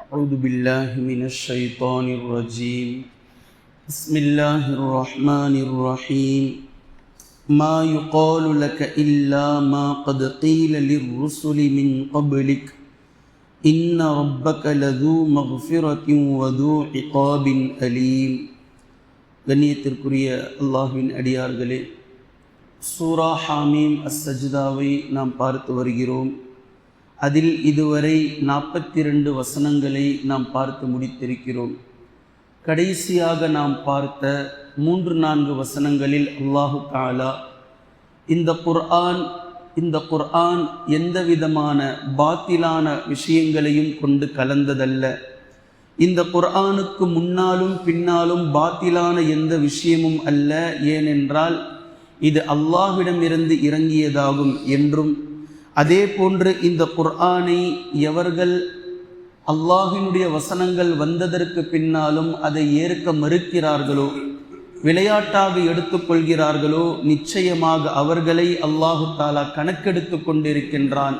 أعوذ بالله من الشيطان الرجيم بسم الله الرحمن الرحيم ما يقال لك إلا ما قد قيل للرسل من قبلك إن ربك لذو مغفرة وذو عقاب أليم கண்ணியத்திற்குரிய அல்லாஹ்வின் அடியார்களே, சூரா ஹாமீம் அஸ்ஸஜ்தாவை நாம் பார்த்து வருகிறோம். அதில் இதுவரை 42 வசனங்களை நாம் பார்த்து முடித்திருக்கிறோம். கடைசியாக நாம் பார்த்த 3-4 வசனங்களில் அல்லாஹு தஆலா இந்த குர்ஆன் எந்த விதமான பாத்திலான விஷயங்களையும் கொண்டு கலந்ததல்ல, இந்த குர்ஆனுக்கு முன்னாலும் பின்னாலும் பாத்திலான எந்த விஷயமும் அல்ல, ஏனென்றால் இது அல்லாஹ்விடமிருந்து இறங்கியதாகும் என்றும், அதே போன்று இந்த குர்ஆனை எவர்கள் அல்லாஹ்வினுடைய வசனங்கள் வந்ததற்கு பின்னாலும் அதை ஏற்க மறுக்கிறார்களோ, விளையாட்டாக எடுத்துக்கொள்கிறார்களோ, நிச்சயமாக அவர்களை அல்லாஹு தஆலா கணக்கெடுத்து கொண்டிருக்கின்றான்.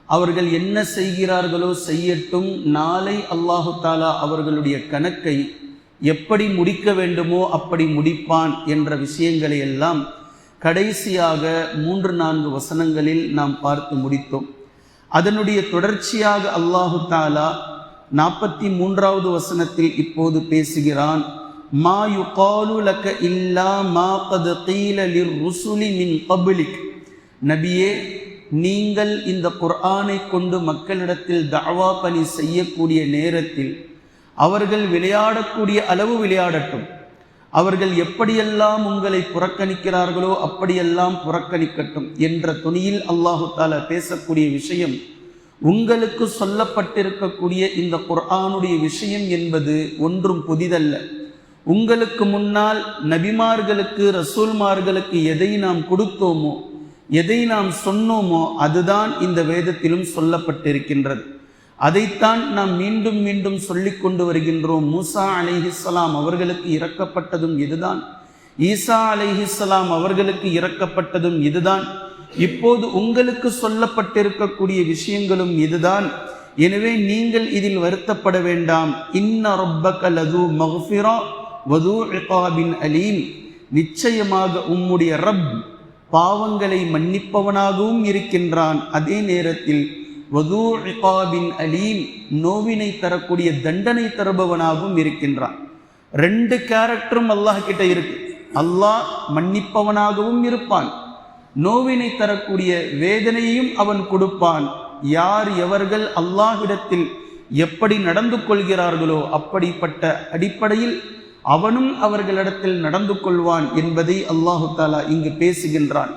அவர்கள் என்ன செய்கிறார்களோ செய்யட்டும், நாளை அல்லாஹு தஆலா அவர்களுடைய கணக்கை எப்படி முடிக்க வேண்டுமோ அப்படி முடிப்பான் என்ற விஷயங்களை எல்லாம் கடைசியாக 3-4 வசனங்களில் நாம் பார்த்து முடித்தோம். அதனுடைய தொடர்ச்சியாக அல்லாஹு தஆலா 43வது வசனத்தில் இப்போது பேசுகிறான். மா யுகாலு லக இல்லா மா கத் கீல லிர்ருசுலி மின் கப்லிக். நபியே, நீங்கள் இந்த குர்ஆனை கொண்டு மக்களிடத்தில் தஅவா பணி செய்யக்கூடிய நேரத்தில் அவர்கள் விளையாடக்கூடிய அளவு விளையாடட்டும். அவர்கள் எப்படியெல்லாம் உங்களை புறக்கணிக்கிறார்களோ அப்படியெல்லாம் புறக்கணிக்கட்டும் என்ற துணியில் அல்லாஹு தஆலா பேசக்கூடிய விஷயம், உங்களுக்கு சொல்லப்பட்டிருக்கக்கூடிய இந்த குர்ஆனுடைய விஷயம் என்பது ஒன்றும் புதிதல்ல. உங்களுக்கு முன்னால் நபிமார்களுக்கு, ரசூல்மார்களுக்கு எதை நாம் கொடுத்தோமோ, எதை நாம் சொன்னோமோ அதுதான் இந்த வேதத்திலும் சொல்லப்பட்டிருக்கின்றது. அதைத்தான் நாம் மீண்டும் மீண்டும் சொல்லிக் கொண்டு வருகின்றோம். மூசா அலைஹிஸ்ஸலாம் அவர்களுக்கு இறக்கப்பட்டதும் இதுதான், ஈசா அலைஹிஸ்ஸலாம் அவர்களுக்கு இறக்கப்பட்டதும் இதுதான், இப்போது உங்களுக்கு சொல்லப்பட்டிருக்கக்கூடிய விஷயங்களும் இதுதான். எனவே நீங்கள் இதில் வருத்தப்பட வேண்டாம். இன்ன ரப்பக லது மக்ஃபிரா வது இகாபின் அலீம். நிச்சயமாக உம்முடைய ரப் பாவங்களை மன்னிப்பவனாகவும் இருக்கின்றான், அதே நேரத்தில் வது இகாபின் அலீம், நோவினை தரக்கூடிய தண்டனை தருபவனாகவும் இருக்கின்றான். 2 கேரக்டரும் அல்லாஹ் கிட்ட இருக்கு. அல்லாஹ் மன்னிப்பவனாகவும் இருப்பான், நோவினை தரக்கூடிய வேதனையையும் அவன் கொடுப்பான். யார் எவர்கள் அல்லாஹ்விடத்தில் எப்படி நடந்து கொள்கிறார்களோ அப்படிப்பட்ட அடிப்படையில் அவனும் அவர்களிடத்தில் நடந்து கொள்வான் என்பதை அல்லாஹு தஆலா இங்கு பேசுகின்றான்.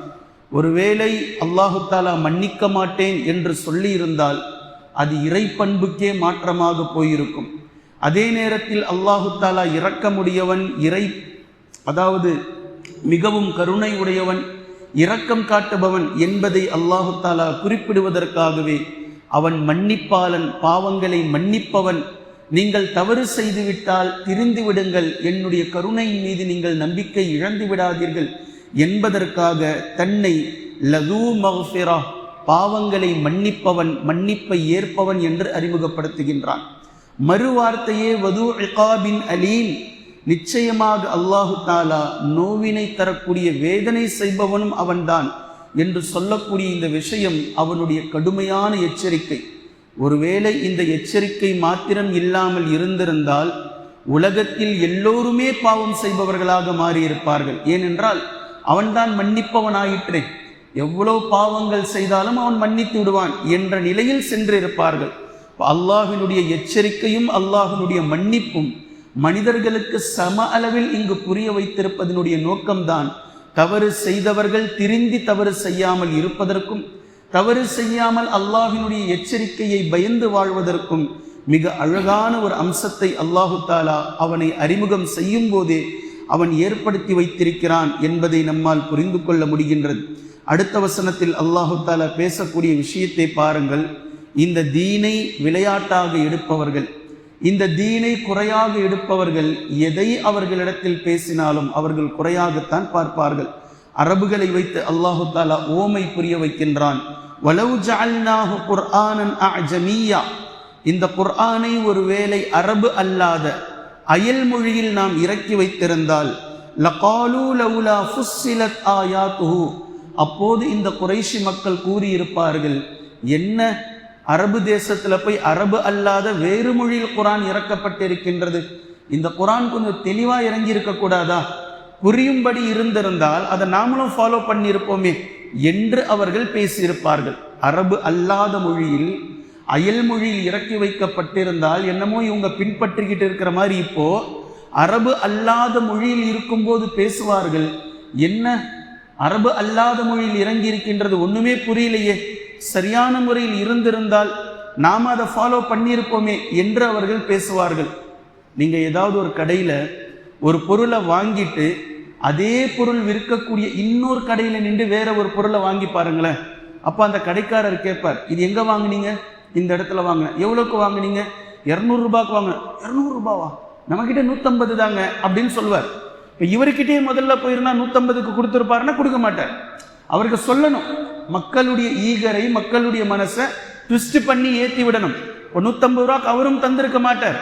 ஒருவேளை அல்லாஹு தஆலா மன்னிக்க மாட்டேன் என்று சொல்லி இருந்தால் அது இறை பண்புக்கே மாற்றமாக போயிருக்கும். அதே நேரத்தில் அல்லாஹு தஆலா இரக்கமுடையவன், அதாவது மிகவும் கருணை உடையவன், இரக்கம் காட்டுபவன் என்பதை அல்லாஹு தஆலா குறிப்பிடுவதற்காகவே அவன் மன்னிப்பாளன், பாவங்களை மன்னிப்பவன். நீங்கள் தவறு செய்துவிட்டால் திரிந்து விடுங்கள், என்னுடைய கருணையின் மீது நீங்கள் நம்பிக்கை இழந்து விடாதீர்கள் என்பதற்காக தன்னை லது மக்ஃபிரா, பாவங்களை மன்னிப்பவன், மன்னிப்பை ஏற்பவன் என்று அறிமுகப்படுத்துகின்றான். மறுவார்த்தையே வது இகாபின் அலீம், நிச்சயமாக அல்லாஹு தஆலா நோவினை தரக்கூடிய வேதனை செய்பவனும் அவன்தான் என்று சொல்லக்கூடிய இந்த விஷயம் அவனுடைய கடுமையான எச்சரிக்கை. ஒருவேளை இந்த எச்சரிக்கை மாத்திரம் இல்லாமல் இருந்திருந்தால் உலகத்தில் எல்லோருமே பாவம் செய்பவர்களாக மாறியிருப்பார்கள். ஏனென்றால் அவன்தான் மன்னிப்பவனாயிற்றே, எவ்வளவு பாவங்கள் செய்தாலும் அவன் மன்னித்து விடுவான் என்ற நிலையில் சென்றிருப்பார்கள். அல்லாஹ்வினுடைய எச்சரிக்கையும் அல்லாஹ்வினுடைய மன்னிப்பும் மனிதர்களுக்கு சம அளவில் இங்கு புரிய வைத்திருப்பதனுடைய நோக்கம்தான் தவறு செய்தவர்கள் திருந்தி தவறு செய்யாமல் இருப்பதற்கும், தவறு செய்யாமல் அல்லாஹ்வினுடைய எச்சரிக்கையை பயந்து வாழ்வதற்கும் மிக அழகான ஒரு அம்சத்தை அல்லாஹு தஆலா அவனை அறிமுகம் செய்யும் போதே அவன் ஏற்படுத்தி வைத்திருக்கிறான் என்பதை நம்மால் புரிந்து கொள்ள முடிகின்றது. அடுத்த வசனத்தில் அல்லாஹு தஆலா பேசக்கூடிய விஷயத்தை பாருங்கள். இந்த தீனை விளையாட்டாக எடுப்பவர்கள், இந்த தீனை குறையாக எடுப்பவர்கள் எதை அவர்களிடத்தில் பேசினாலும் அவர்கள் குறையாகத்தான் பார்ப்பார்கள். அரபுகளை வைத்து அல்லாஹு தஆலா ஓமை புரிய வைக்கின்றான். வலவு ஜஅல்நாஹு குர்ஆனன் அஅஜமிய்யா, இந்த குர்ஆனை ஒருவேளை அரபு அல்லாத அயல் மொழியில் நாம் இறக்கி வைத்திருந்தால் லகாலூ லவுலா ஃபுஸ்ஸிலத் ஆயாத்துஹு, அப்போது இந்த குறைஷி மக்கள் கூறியிருப்பார்கள், என்ன அரபு தேசத்துல போய் அரபு அல்லாத வேறு மொழியில் குர்ஆன் இறக்கப்பட்டிருக்கின்றது, இந்த குர்ஆன் கொஞ்சம் தெளிவா இறங்கி இருக்க கூடாதா, புரியும்படி இருந்திருந்தால் அதை நாமளும் ஃபாலோ பண்ணியிருப்போமே என்று அவர்கள் பேசியிருப்பார்கள். அரபு அல்லாத மொழியில் அயல் மொழியில் இறக்கி வைக்கப்பட்டிருந்தால் என்னமோ இவங்க பின்பற்றிக்கிட்டு இருக்கிற மாதிரி இப்போ அரபு அல்லாத மொழியில் இருக்கும்போது பேசுவார்கள், என்ன அரபு அல்லாத மொழியில் இறங்கி இருக்கின்றது, ஒண்ணுமே புரியலையே, சரியான முறையில் இருந்திருந்தால் நாம் அதை ஃபாலோ பண்ணியிருப்போமே என்று அவர்கள் பேசுவார்கள். நீங்க ஏதாவது ஒரு கடையில ஒரு பொருளை வாங்கிட்டு அதே பொருள் விற்கக்கூடிய இன்னொரு கடையில நின்று வேற ஒரு பொருளை வாங்கி பாருங்களேன். அப்ப அந்த கடைக்காரர் கேட்பார், இது எங்க வாங்கினீங்க, இந்த இடத்துல வாங்கினேன், எவ்வளவுக்கு வாங்கினீங்க, 200 ரூபாய்க்கு வாங்கினேன். 200 ரூபாவா, நம்ம கிட்ட 150 தாங்க அப்படின்னு சொல்லுவார். இப்ப இவர்கிட்டயே முதல்ல போயிருந்தா 150க்கு கொடுத்துருப்பாருன்னா கொடுக்க மாட்டார். அவருக்கு சொல்லணும், மக்களுடைய ஈகரை மக்களுடைய மனசை ட்விஸ்ட் பண்ணி ஏற்றி விடணும். இப்போ 150 ரூபாய்க்கு அவரும் தந்திருக்க மாட்டார்.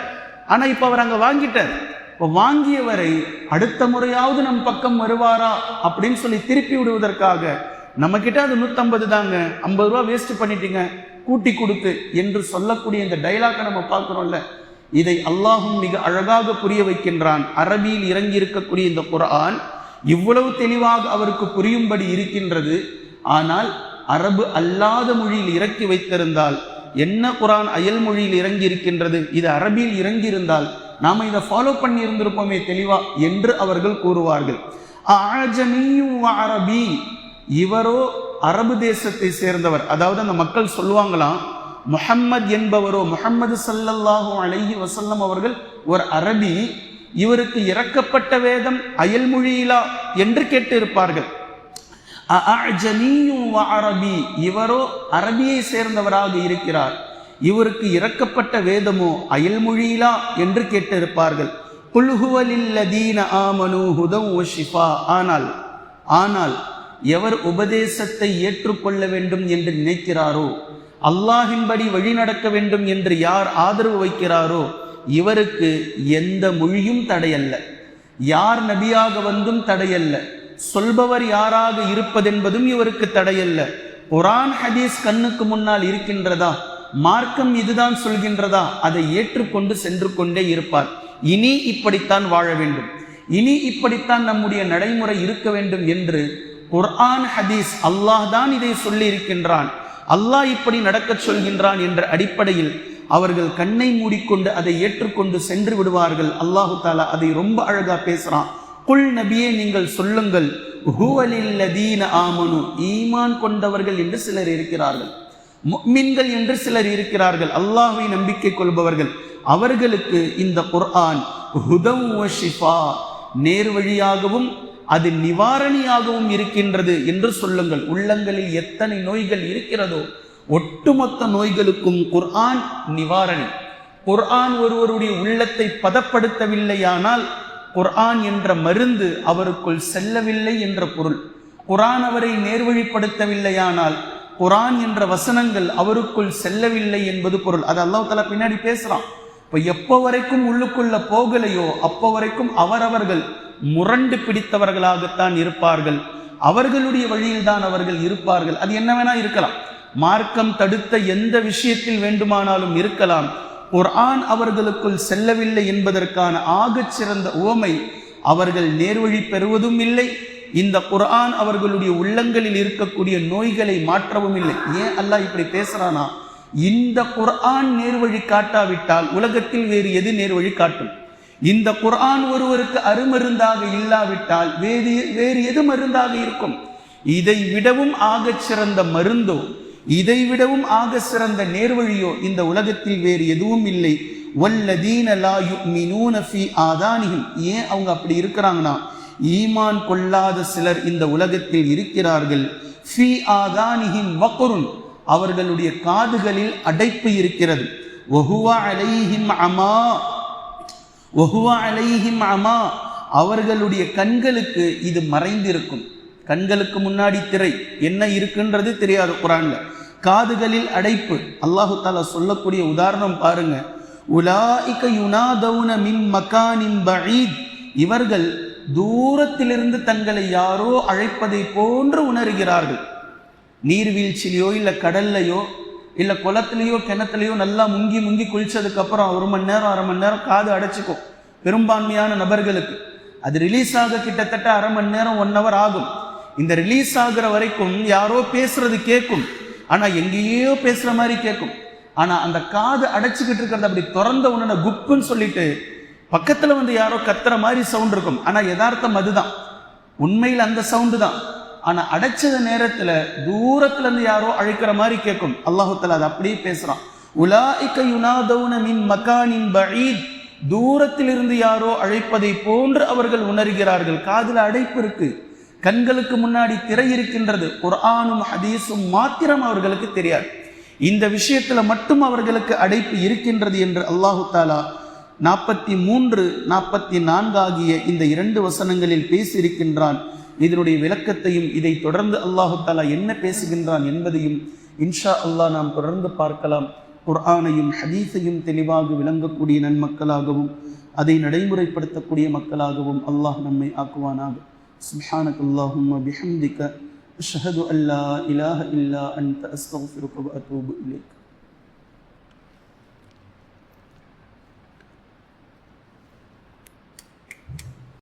ஆனா இப்ப அவர் அங்க வாங்கிட்டார். இப்போ வாங்கியவரை அடுத்த முறையாவது நம் பக்கம் வருவாரா அப்படின்னு சொல்லி திருப்பி விடுவதற்காக நம்ம கிட்ட அது 150 தாங்க, 50 ரூபா வேஸ்ட் பண்ணிட்டீங்க, கூட்டி கொடுத்து என்று சொல்லக்கூடிய இந்த டைலாக்கை நம்ம பார்க்கிறோம்ல, இதை அல்லாஹும் மிக அழகாக புரிய வைக்கின்றான். அரபியில் இறங்கி இருக்கக்கூடிய இந்த குர்ஆன் இவ்வளவு தெளிவாக அவருக்கு புரியும்படி இருக்கின்றது. ஆனால் அரபு அல்லாத மொழியில் இறக்கி வைத்திருந்தால் என்ன குர்ஆன் அயல் மொழியில் இறங்கி இருக்கின்றது, இது அரபியில் இறங்கி இருந்தால் நாம இதை ஃபாலோ பண்ணி இருந்திருப்போமே தெளிவா என்று அவர்கள் கூறுவார்கள். அஅஜமியு வ அரபி, இவரோ அரபு தேசத்தை சேர்ந்தவர். அதாவது அந்த மக்கள் சொல்லுவாங்களாம், முஹம்மது என்பவரோ, முஹம்மது ஸல்லல்லாஹு அலைஹி வஸல்லம் அவர்கள் ஒரு அரபி, இவருக்கு இறக்கப்பட்ட வேதம் அயல் மொழியிலா என்று கேட்டு இருப்பார்கள். அஅஜமியு வ அரபி, இவரோ அரபியை சேர்ந்தவராக இருக்கிறார், இவருக்கு இறக்கப்பட்ட வேதமோ அயல் மொழியிலா என்று கேட்டிருப்பார்கள். குல் ஹுவ லில்லதீன ஆமனூ ஹுதன் வ ஷிஃபா, ஆனால் எவர் உபதேசத்தை ஏற்றுக்கொள்ள வேண்டும் என்று நினைக்கிறாரோ, அல்லாஹின்படி வழி நடக்க வேண்டும் என்று யார் ஆதரவு வைக்கிறாரோ, இவருக்கு எந்த மொழியும் தடையல்ல, யார் நபியாக வந்தும் தடையல்ல, சொல்பவர் யாராக இருப்பதென்பதும் இவருக்கு தடையல்ல. குர்ஆன் ஹதீஸ் கண்ணுக்கு முன்னால் இருக்கின்றதா, மார்க்கம் இதுதான் சொல்கின்றதா, அதை ஏற்றுக்கொண்டு சென்று கொண்டே இருப்பார். இனி இப்படித்தான் வாழ வேண்டும், இனி இப்படித்தான் நம்முடைய நடைமுறை இருக்க வேண்டும் என்று குர்ஆன் ஹதீஸ் அல்லாஹ் தான் இதை சொல்லி இருக்கின்றான், அல்லாஹ் இப்படி நடக்க சொல்கின்றான் என்ற அடிப்படையில் அவர்கள் கண்ணை மூடிக்கொண்டு அதை ஏற்றுக்கொண்டு சென்று விடுவார்கள். அல்லாஹு தாலா அதை ரொம்ப அழகா பேசுறான். குல் நபியே, நீங்கள் சொல்லுங்கள், ஹுவ லில்லதீன ஆமனு, ஈமான் கொண்டவர்கள் என்று சிலர் இருக்கிறார்கள், முஃமின்கள் என்று சிலர் இருக்கிறார்கள், அல்லாஹ்வை நம்பிக்கை கொள்பவர்கள், அவர்களுக்கு இந்த குர்ஆன் ஹுதன் வ ஷிஃபா, நேர்வழியாகவும் அது நிவாரணியாகவும் இருக்கின்றது என்று சொல்லுங்கள். உள்ளங்களில் எத்தனை நோய்கள் இருக்கிறதோ ஒட்டுமொத்த நோய்களுக்கும் குர்ஆன் நிவாரணி. குர்ஆன் ஒருவருடைய உள்ளத்தை பதப்படுத்தவில்லையானால் குர்ஆன் என்ற மருந்து அவருக்குள் செல்லவில்லை என்ற பொருள். குர்ஆன் அவரை நேர்வழிப்படுத்தவில்லையானால் குர்ஆன் என்ற வசனங்கள் அவருக்குள் செல்லவில்லை என்பது பொருள். அது அல்லாஹ் தஆலா பின்னாடி பேசுறான். இப்போ எப்போ வரைக்கும் உள்ளுக்குள்ள போகலையோ அப்போ வரைக்கும் அவரவர்கள் முரண்டு பிடித்தவர்களாகத்தான் இருப்பார்கள், அவர்களுடைய வழியில் தான் அவர்கள் இருப்பார்கள். அது என்ன வேணா இருக்கலாம், மார்க்கம் தடுத்த எந்த விஷயத்தில் வேண்டுமானாலும் இருக்கலாம். குர்ஆன் அவர்களுக்குள் செல்லவில்லை என்பதற்கான ஆகச் சிறந்த உவமை, அவர்கள் நேர்வழி பெறுவதும் இல்லை, இந்த குர்ஆன் அவர்களுடைய உள்ளங்களில் இருக்கக்கூடிய நோய்களை மாற்றவும் இல்லை. ஏன் அல்லாஹ் இப்படி பேசுறானா, இந்த குர்ஆன் நேர்வழி காட்டாவிட்டால் உலகத்தில் வேறு எது நேர்வழி காட்டும்? இந்த குர்ஆன் ஒருவருக்கு அருமருந்தாக இல்லாவிட்டால் வேறு எது மருந்தாக இருக்கும்? இதை விடவும் ஆகச் சிறந்த மருந்தோ, இதை விடவும் ஆக சிறந்த நேர்வழியோ இந்த உலகத்தில் வேறு எதுவும் இல்லை. வல்லதீன லா யுமினூன ஃபீ ஆதானிஹிம், ஏன் அவங்க அப்படி இருக்கிறாங்கன்னா, ஈமான் கொள்ளாத சிலர் இந்த உலகத்தில் இருக்கிறார்கள். ஃபீ ஆதானிஹிம் வக்ருன், அவர்களுடைய காதுகளில் அடைப்பு இருக்கிறது. வஹுவ அலைஹிம் அமா, வஹுவ அலைஹிம் அமா, அவர்களுடைய கண்களுக்கு இது மறைந்திருக்கும். கண்களுக்கு முன்னாடி திரை, என்ன இருக்குன்றது தெரியாது குர்ஆன்ல. காதுகளில் அடைப்பு. அல்லாஹு தாலா சொல்லக்கூடிய உதாரணம் பாருங்க. உலாயிக யுனாதவுன மின் மகானின் பஈத், இவர்கள் தூரத்திலிருந்து தங்களை யாரோ அழைப்பதை போன்று உணர்கிறார்கள். நீர்வீழ்ச்சியிலையோ இல்லை கடல்லையோ இல்லை குளத்துலையோ கிணத்துலையோ நல்லா முங்கி முங்கி குளிச்சதுக்கு அப்புறம் 1 மணி நேரம் 1/2 மணி நேரம் காது அடைச்சிக்கும் பெரும்பான்மையான நபர்களுக்கு. அது ரிலீஸ் ஆக கிட்டத்தட்ட 1/2 மணி நேரம் 1 hour ஆகும். இந்த ரிலீஸ் ஆகுற வரைக்கும் யாரோ பேசுறது கேட்கும், ஆனா எங்கேயோ பேசுற மாதிரி கேட்கும். ஆனா அந்த காது அடைச்சிக்கிட்டு இருக்கிறது அப்படி திறந்த உடனே குப்புன்னு சொல்லிட்டு பக்கத்துல வந்து யாரோ கத்துற மாதிரி சவுண்ட் இருக்கும். ஆனா யதார்த்தம் அதுதான், உண்மையில் அந்த சவுண்டு தான். ஆனா அடைச்சத நேரத்துல தூரத்துல இருந்து யாரோ அழைக்கிற மாதிரி கேட்கும். அல்லாஹு தஆலா அதை அப்படியே பேசுறான். உலாயிக யுனாதவுன மின் மகானின் பஈத், தூரத்திலிருந்து யாரோ அழைப்பதை போன்று அவர்கள் உணர்கிறார்கள். காதுல அடைப்பு இருக்கு, கண்களுக்கு முன்னாடி திரை இருக்கின்றது. குர்ஆனும் ஹதீஸும் மாத்திரம் அவர்களுக்கு தெரியாது. இந்த விஷயத்துல மட்டும் அவர்களுக்கு அடைப்பு இருக்கின்றது என்று அல்லாஹு தஆலா 43, 44 ஆகிய இந்த 2 வசனங்களில் பேசியிருக்கின்றான். இதனுடைய விளக்கத்தையும் இதை தொடர்ந்து அல்லாஹு தஆலா என்ன பேசுகின்றான் என்பதையும் இன்ஷா அல்லாஹ் நாம் தொடர்ந்து பார்க்கலாம். குர்ஆனையும் ஹதீஸையும் தெளிவாக விளங்கக்கூடிய நன்மக்களாகவும் அதை நடைமுறைப்படுத்தக்கூடிய மக்களாகவும் அல்லாஹ் நம்மை ஆக்குவானாக. சுப்ஹானக்கல்லாஹும்ம பிஹம்திக அஷ்ஹது அல்லா இலாஹ இல்லா அன்த அஸ்தக்ஃபிருக வ அத்தூபு இலைக்.